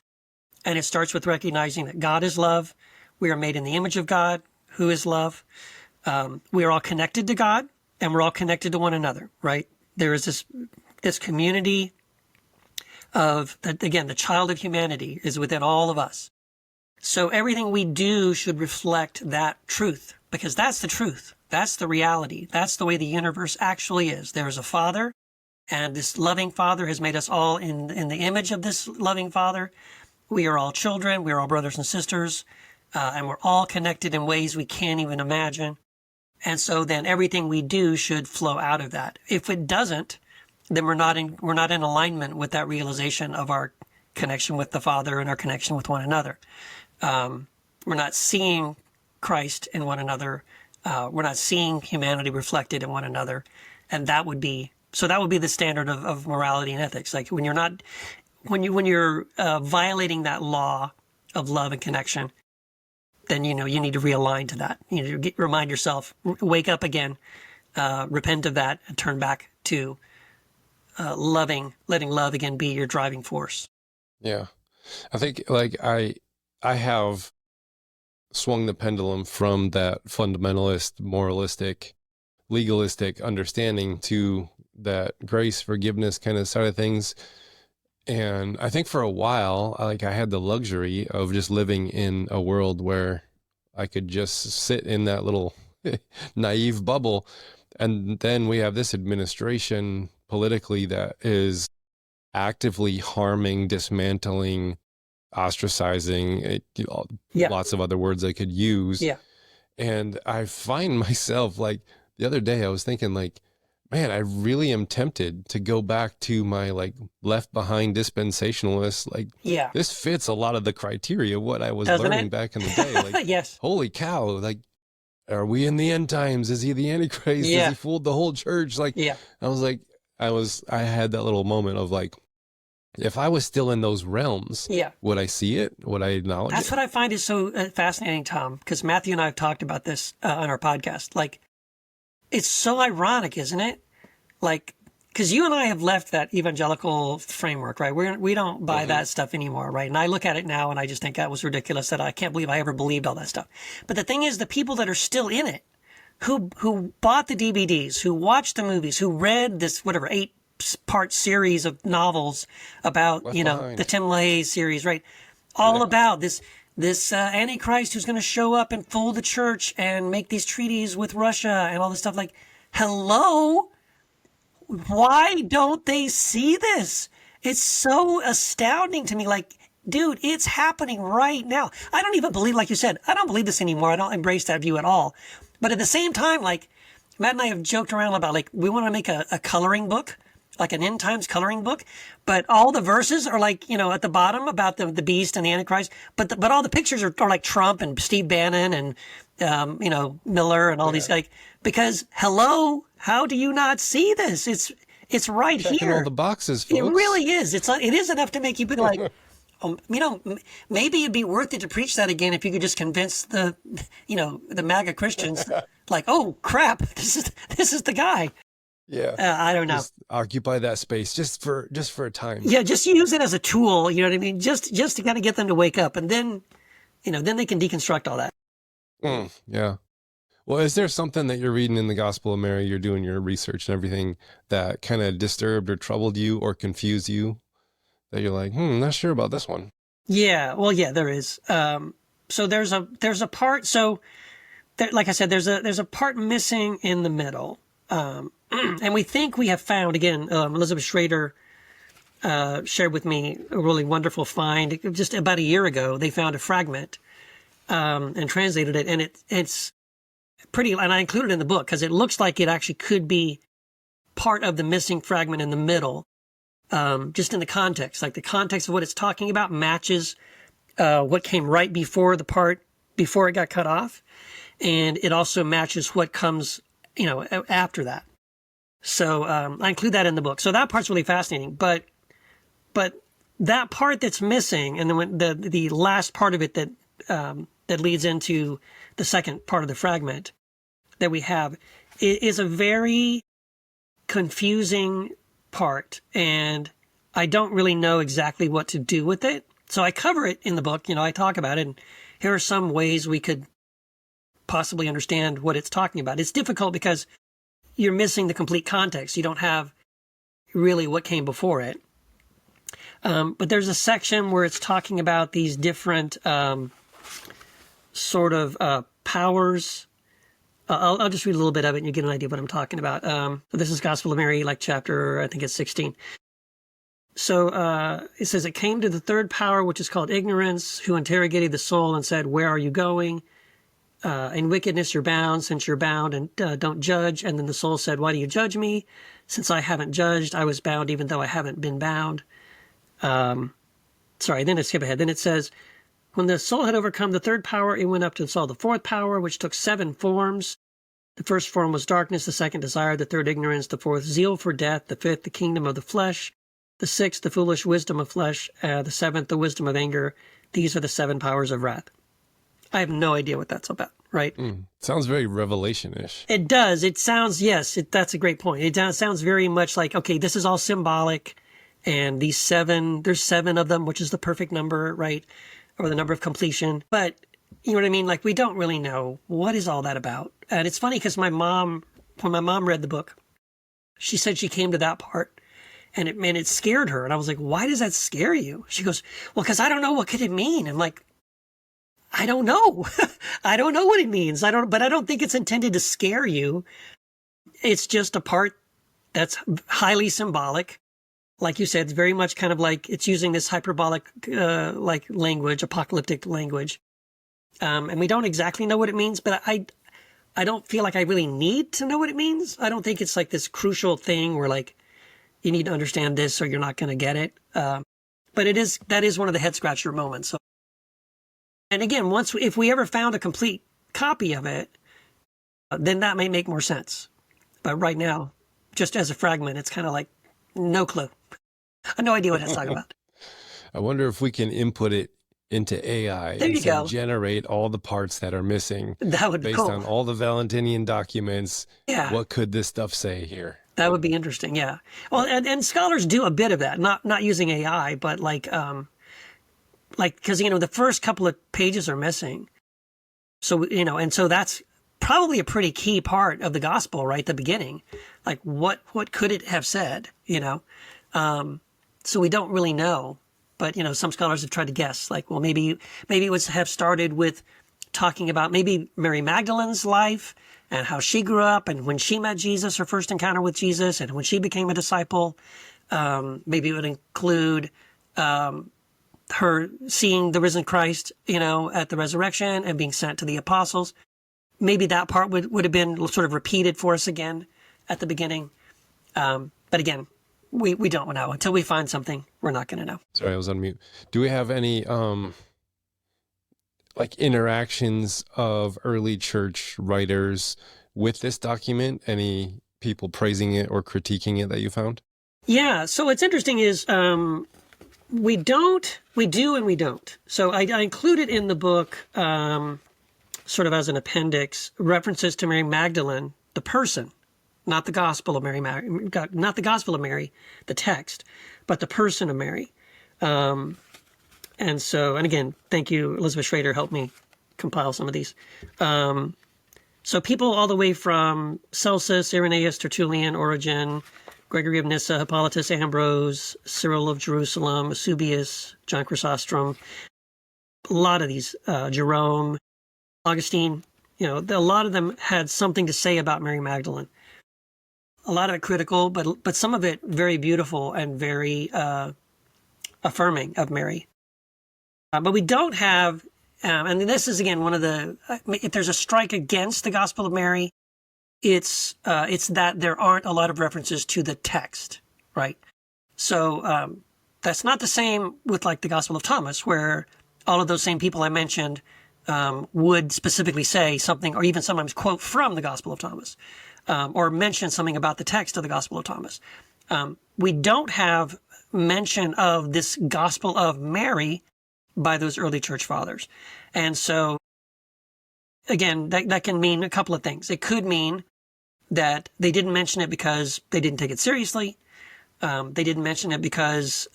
and it starts with recognizing that God is love. We are made in the image of God, who is love. We are all connected to God, and we're all connected to one another, right? There is this community of, again, the child of humanity is within all of us. So everything we do should reflect that truth, because that's the truth. That's the reality. That's the way the universe actually is. There is a Father, and this loving Father has made us all in the image of this loving Father. We are all children. We are all brothers and sisters. And we're all connected in ways we can't even imagine. And so then everything we do should flow out of that. If it doesn't, then we're not in alignment with that realization of our connection with the Father and our connection with one another. We're not seeing Christ in one another. We're not seeing humanity reflected in one another. And that would be the standard of morality and ethics. Like when you're violating that law of love and connection, then you need to realign to that. You need to remind yourself, wake up again, repent of that, and turn back to letting love again be your driving force. Yeah, I think I have swung the pendulum from that fundamentalist, moralistic, legalistic understanding to that grace, forgiveness kind of side of things. And I think for a while, I had the luxury of just living in a world where I could just sit in that little naive bubble. And then we have this administration politically that is actively harming, dismantling ostracizing, lots of other words I could use. Yeah. And I find myself, like, the other day I was thinking, like, man, I really am tempted to go back to my, like, left behind dispensationalist. Like, this fits a lot of the criteria of what I was learning back in the day. Like, yes. Holy cow. Like, are we in the end times? Is he the Antichrist? Has he fooled the whole church? Like, I was like, I had that little moment of like, if I was still in those realms, would I see it? Would I acknowledge it? That's what I find is so fascinating, Tom, because Matthew and I have talked about this on our podcast. Like, it's so ironic, isn't it? Like, because you and I have left that evangelical framework, right? We don't buy that stuff anymore, right? And I look at it now and I just think that was ridiculous, that I can't believe I ever believed all that stuff. But the thing is, the people that are still in it, who bought the DVDs, who watched the movies, who read this, 8-part series of novels about, the Tim LaHaye series, right? All about this Antichrist who's going to show up and fool the church and make these treaties with Russia and all this stuff. Like, hello? Why don't they see this? It's so astounding to me. Like, dude, it's happening right now. I don't even believe, like you said, I don't believe this anymore. I don't embrace that view at all. But at the same time, like, Matt and I have joked around about, like, we want to make a coloring book, like an end times coloring book, but all the verses are like, at the bottom about the beast and the Antichrist, but all the pictures are like Trump and Steve Bannon and, Miller and all these, like, because hello, how do you not see this? It's right Checking here. All the boxes, folks. It really is. It is enough to make you be like, maybe it'd be worth it to preach that again if you could just convince the MAGA Christians, like, oh crap, this is the guy. Yeah. I don't know. Just occupy that space just for a time. Yeah, just use it as a tool. You know what I mean? Just to kind of get them to wake up, and then, then they can deconstruct all that. Yeah. Well, is there something that you're reading in the Gospel of Mary, you're doing your research and everything, that kind of disturbed or troubled you or confused you, that you're like, not sure about this one? Yeah. Well, yeah, there is. So there's a part. So, like I said, there's a part missing in the middle. And we think we have found, again, Elizabeth Schrader shared with me a really wonderful find. Just about a year ago, they found a fragment and translated it. And it's pretty, and I included it in the book because it looks like it actually could be part of the missing fragment in the middle, just in the context. Like, the context of what it's talking about matches what came right before the part before it got cut off. And it also matches what comes after that. So I include that in the book. So that part's really fascinating. But that part that's missing, and then when the last part of it that leads into the second part of the fragment that we have, is a very confusing part, and I don't really know exactly what to do with it. So I cover it in the book. I talk about it, and here are some ways we could possibly understand what it's talking about. It's difficult because you're missing the complete context. You don't have really what came before it. But there's a section where it's talking about these different sort of powers. I'll just read a little bit of it and you get an idea of what I'm talking about. This is Gospel of Mary, like chapter, I think it's 16. So it says, it came to the third power, which is called ignorance, who interrogated the soul and said, where are you going? In wickedness you're bound, since you're bound, and don't judge. And then the soul said, why do you judge me? Since I haven't judged, I was bound even though I haven't been bound. Then I skip ahead. Then it says, when the soul had overcome the third power, it went up and saw the fourth power, which took 7 forms. The first form was darkness, the second desire, the third ignorance, the fourth zeal for death, the fifth the kingdom of the flesh, the sixth the foolish wisdom of flesh, the seventh the wisdom of anger. These are the 7 powers of wrath. I have no idea what that's about, right? Sounds very Revelation-ish. It does. It sounds, yes, that's a great point. It sounds very much like, okay, this is all symbolic, and these 7, there's 7 of them, which is the perfect number, right? Or the number of completion. But, you know what I mean? Like, we don't really know what is all that about. And it's funny because when my mom read the book, she said she came to that part, and it scared her. And I was like, why does that scare you? She goes, well, because I don't know, what could it mean? I'm like, I don't know. I don't know what it means. But I don't think it's intended to scare you. It's just a part that's highly symbolic. like you said, it's very much kind of like it's using this hyperbolic like language, apocalyptic language. And we don't exactly know what it means, but I don't feel like I really need to know what it means. I don't think it's like this crucial thing where like you need to understand this or you're not going to get it. But that is one of the head scratcher moments. So, and again, if we ever found a complete copy of it, then that may make more sense. But right now, just as a fragment, it's kind of like no clue. I have no idea what it's talking about. I wonder if we can input it into AI and generate all the parts that are missing. That would be cool. Based on all the Valentinian documents. Yeah. What could this stuff say here? That would be interesting. Yeah. Well, and scholars do a bit of that, not using AI, but like, because, the first couple of pages are missing. So, and so that's probably a pretty key part of the gospel, right? The beginning, like what could it have said, so we don't really know, but, some scholars have tried to guess, like, well, maybe it would have started with talking about maybe Mary Magdalene's life and how she grew up and when she met Jesus, her first encounter with Jesus, and when she became a disciple. Maybe it would include, her seeing the risen Christ, at the resurrection and being sent to the apostles. Maybe that part would have been sort of repeated for us again at the beginning. But again, we don't know. Until we find something, we're not going to know. Sorry, I was on mute. Do we have any like interactions of early church writers with this document? Any people praising it or critiquing it that you found? Yeah. So what's interesting is we do and we don't. So I included in the book, sort of as an appendix, references to Mary Magdalene, the person, not the Gospel of Mary, not the Gospel of Mary, the text, but the person of Mary. And again, thank you, Elizabeth Schrader helped me compile some of these. So people all the way from Celsus, Irenaeus, Tertullian, Origen, Gregory of Nyssa, Hippolytus, Ambrose, Cyril of Jerusalem, Eusebius, John Chrysostom, a lot of these, Jerome, Augustine, a lot of them had something to say about Mary Magdalene. A lot of it critical, but some of it very beautiful and very affirming of Mary. But we don't have, and this is again one of the, if there's a strike against the Gospel of Mary, it's that there aren't a lot of references to the text, right? So that's not the same with like the Gospel of Thomas, where all of those same people I mentioned would specifically say something, or even sometimes quote from the Gospel of Thomas, or mention something about the text of the Gospel of Thomas. We don't have mention of this Gospel of Mary by those early church fathers. And so, again, that can mean a couple of things. It could mean that they didn't mention it because they didn't take it seriously. They didn't mention it because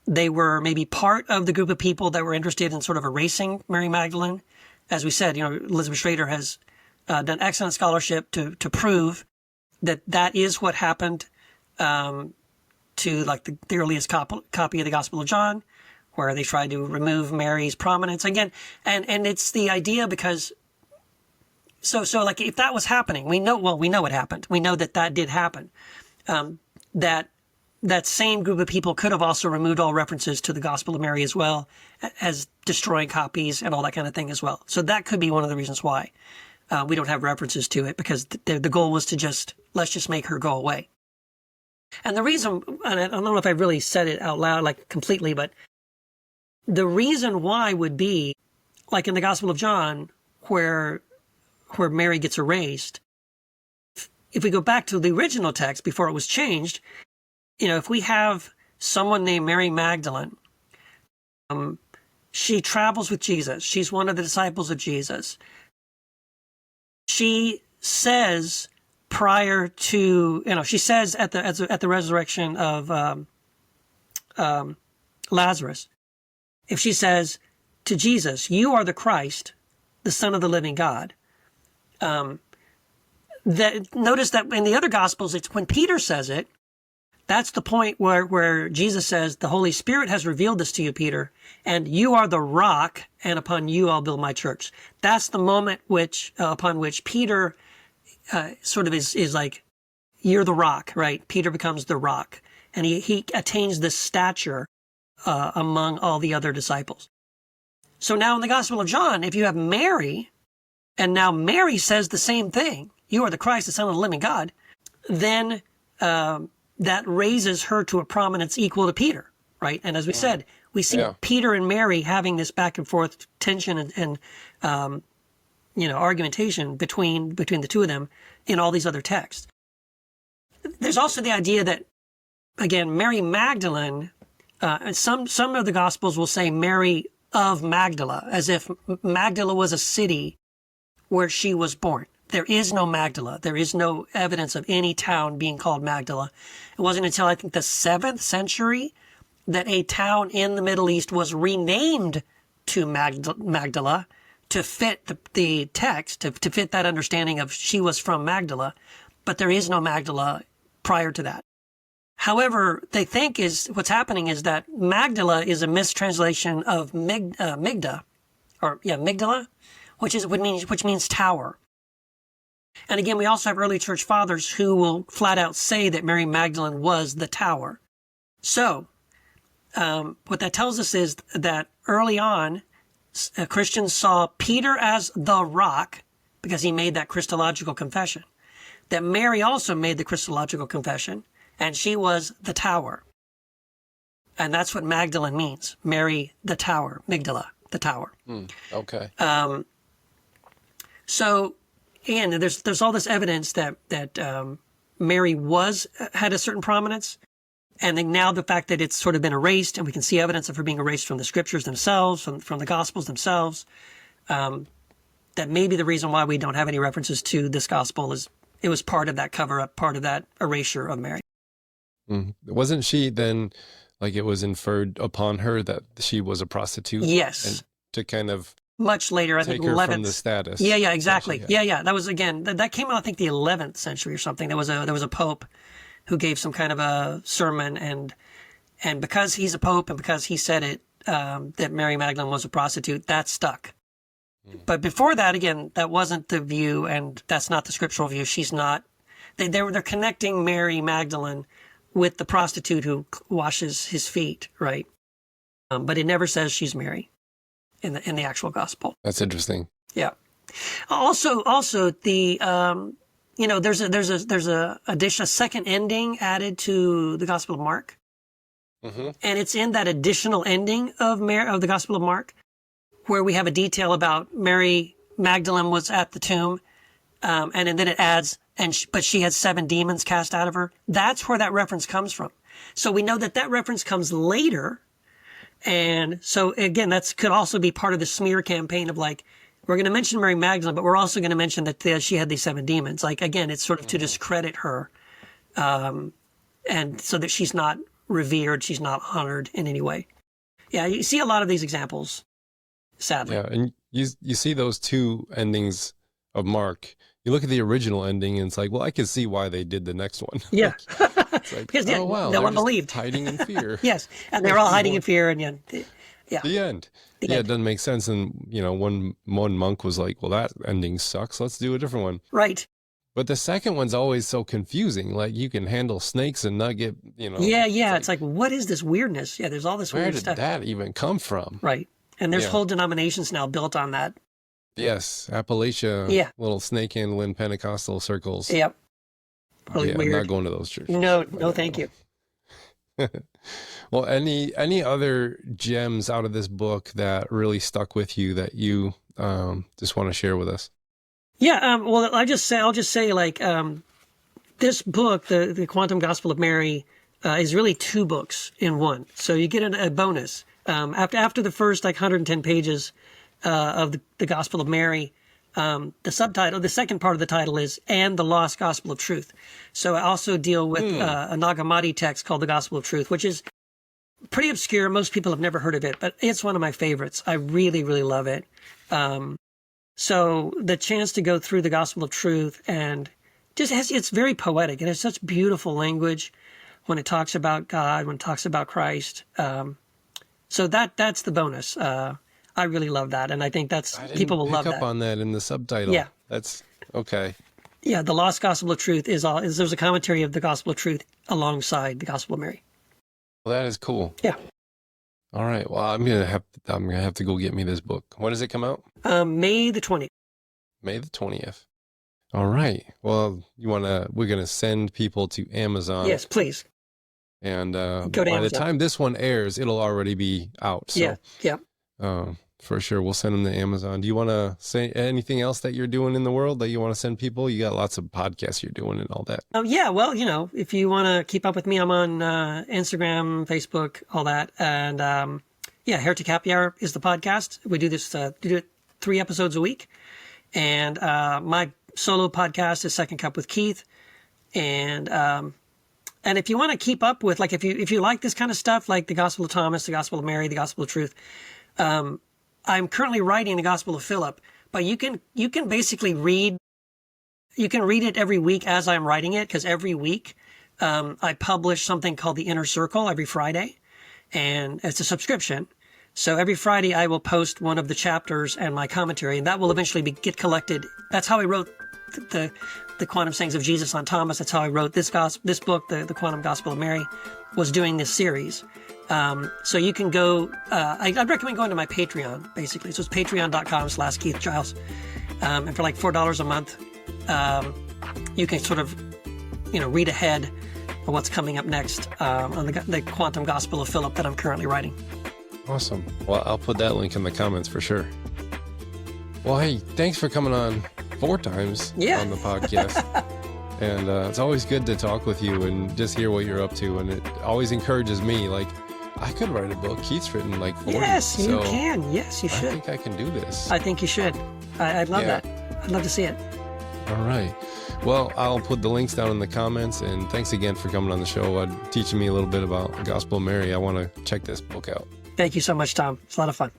they were maybe part of the group of people that were interested in sort of erasing Mary Magdalene. As we said, Elizabeth Schrader has done excellent scholarship to prove that is what happened to like the earliest copy of the Gospel of John, where they tried to remove Mary's prominence again. And it's the idea because so like if that was happening, we know what happened. We know that did happen. That same group of people could have also removed all references to the Gospel of Mary as well, as destroying copies and all that kind of thing as well. So that could be one of the reasons why we don't have references to it, because the goal was to let's just make her go away. And the reason, and I don't know if I really said it out loud, like completely, but the reason why would be like in the Gospel of John, where Mary gets erased. If we go back to the original text before it was changed, if we have someone named Mary Magdalene, she travels with Jesus. She's one of the disciples of Jesus. She says prior to, she says at the resurrection of Lazarus, if she says to Jesus, "You are the Christ, the Son of the living God," notice that in the other Gospels, it's when Peter says it. That's the point where Jesus says, "The Holy Spirit has revealed this to you, Peter, and you are the rock, and upon you I'll build my church." That's the moment upon which Peter sort of is like, "You're the rock," right? Peter becomes the rock. and he attains this stature among all the other disciples. So now in the Gospel of John, if you have Mary, and now Mary says the same thing, you are the Christ, the Son of the living God, then that raises her to a prominence equal to Peter, right? And as we said, we see Peter and Mary having this back and forth tension and argumentation between the two of them in all these other texts. There's also the idea that, again, Mary Magdalene, some of the Gospels will say Mary of Magdala, as if Magdala was a city where she was born. There is no Magdala. There is no evidence of any town being called Magdala. It wasn't until I think the 7th century that a town in the Middle East was renamed to Magdala to fit the text, to fit that understanding of she was from Magdala. But there is no Magdala prior to that. However, they think what's happening is that Magdala is a mistranslation of Migdala, which means tower. And again, we also have early church fathers who will flat out say that Mary Magdalene was the tower. So, what that tells us is that early on, Christians saw Peter as the rock because he made that Christological confession. That Mary also made the Christological confession, and she was the tower. And that's what Magdalene means. Mary, the tower. Migdala, the tower. Okay. So, again, there's all this evidence that Mary had a certain prominence. And then now the fact that it's sort of been erased, and we can see evidence of her being erased from the scriptures themselves, from the Gospels themselves, that may be the reason why we don't have any references to this Gospel is it was part of that cover-up, part of that erasure of Mary. Wasn't she then, like it was inferred upon her that she was a prostitute? Yes. And to kind of much later, I think 11th. From the status. Yeah, exactly. Yeah. That was, again, that came out, I think, the 11th century or something. There was a pope who gave some kind of a sermon, and because he's a pope and because he said it, that Mary Magdalene was a prostitute, that stuck. But before that, again, that wasn't the view, and that's not the scriptural view. She's not. They're connecting Mary Magdalene with the prostitute who washes his feet, right? But it never says she's Mary in the actual gospel. That's interesting. Yeah. Also the there's a second ending added to the Gospel of Mark, and it's in that additional ending of the Gospel of Mark, where we have a detail about Mary Magdalene was at the tomb, and then it adds, but she had 7 demons cast out of her. That's where that reference comes from. So we know that reference comes later, and so again, that could also be part of the smear campaign of like, we're going to mention Mary Magdalene, but we're also going to mention that she had these 7 demons. Like, again, it's sort of to discredit her, and so that she's not revered, she's not honored in any way. Yeah, you see a lot of these examples, sadly. Yeah, and you see those 2 endings of Mark. You look at the original ending, and it's like, well, I can see why they did the next one. Yeah. It's like, because oh, wow, no one believed. Hiding in fear. Yes, and they're all hiding in fear, and yeah. The end. It doesn't make sense. And, one monk was like, well, that ending sucks. Let's do a different one. Right. But the second one's always so confusing. Like, you can handle snakes and not get, Yeah. It's like, what is this weirdness? Yeah, there's all this weird stuff. Where did that even come from? Right. And there's whole denominations now built on that. Yes. Appalachia. Little snake handling Pentecostal circles. Yep. Really weird. I'm not going to those churches. No, thank you. Well, any other gems out of this book that really stuck with you that you just want to share with us? Yeah, well, I'll just say, like, this book, the Quantum Gospel of Mary, is really 2 books in one. So you get a bonus after the first 110 pages of the Gospel of Mary. The second part of the title is "And the Lost Gospel of Truth." So I also deal with a Nag Hammadi text called the Gospel of Truth, which is pretty obscure. Most people have never heard of it, but it's one of my favorites. I really, really love it. So the chance to go through the Gospel of Truth and it's very poetic. It has such beautiful language when it talks about God, when it talks about Christ. So that's the bonus. I really love that, and I think people will love that. Pick up on that in the subtitle. Yeah, that's okay. Yeah, the Lost Gospel of Truth there's a commentary of the Gospel of Truth alongside the Gospel of Mary. Well, that is cool. Yeah. All right. Well, I'm gonna have to go get me this book. When does it come out? May the 20th. May the 20th. All right. Well, we're gonna send people to Amazon. Yes, please. And Go to by Amazon. the time this one airs, it'll already be out. So, yeah. For sure, we'll send them to Amazon. Do you want to say anything else that you're doing in the world that you want to send people? You got lots of podcasts you're doing and all that. Oh, yeah. Well, if you want to keep up with me, I'm on Instagram, Facebook, all that. And Heretic Happy Hour is the podcast. We do this, do it 3 episodes a week. And my solo podcast is Second Cup with Keith. And if you want to keep up with, like, if you like this kind of stuff, like the Gospel of Thomas, the Gospel of Mary, the Gospel of Truth, I'm currently writing the Gospel of Philip, but you can basically read it every week as I'm writing it, because every week I publish something called the Inner Circle every Friday, and it's a subscription. So every Friday I will post one of the chapters and my commentary, and that will eventually get collected. That's how I wrote the Quantum Sayings of Jesus on Thomas. That's how I wrote this book, the Quantum Gospel of Mary, was doing this series. So you can go, I'd recommend going to my Patreon, basically. So it's patreon.com/Keith Giles. And for like $4 a month, you can sort of, read ahead of what's coming up next, on the Quantum Gospel of Philip that I'm currently writing. Awesome. Well, I'll put that link in the comments for sure. Well, hey, thanks for coming on 4 times on the podcast. And it's always good to talk with you and just hear what you're up to. And it always encourages me, like, I could write a book. Keith's written like 40. Yes, you can. Yes, you should. I think I can do this. I think you should. I'd love that. I'd love to see it. All right. Well, I'll put the links down in the comments. And thanks again for coming on the show, teaching me a little bit about the Gospel of Mary. I want to check this book out. Thank you so much, Tom. It's a lot of fun.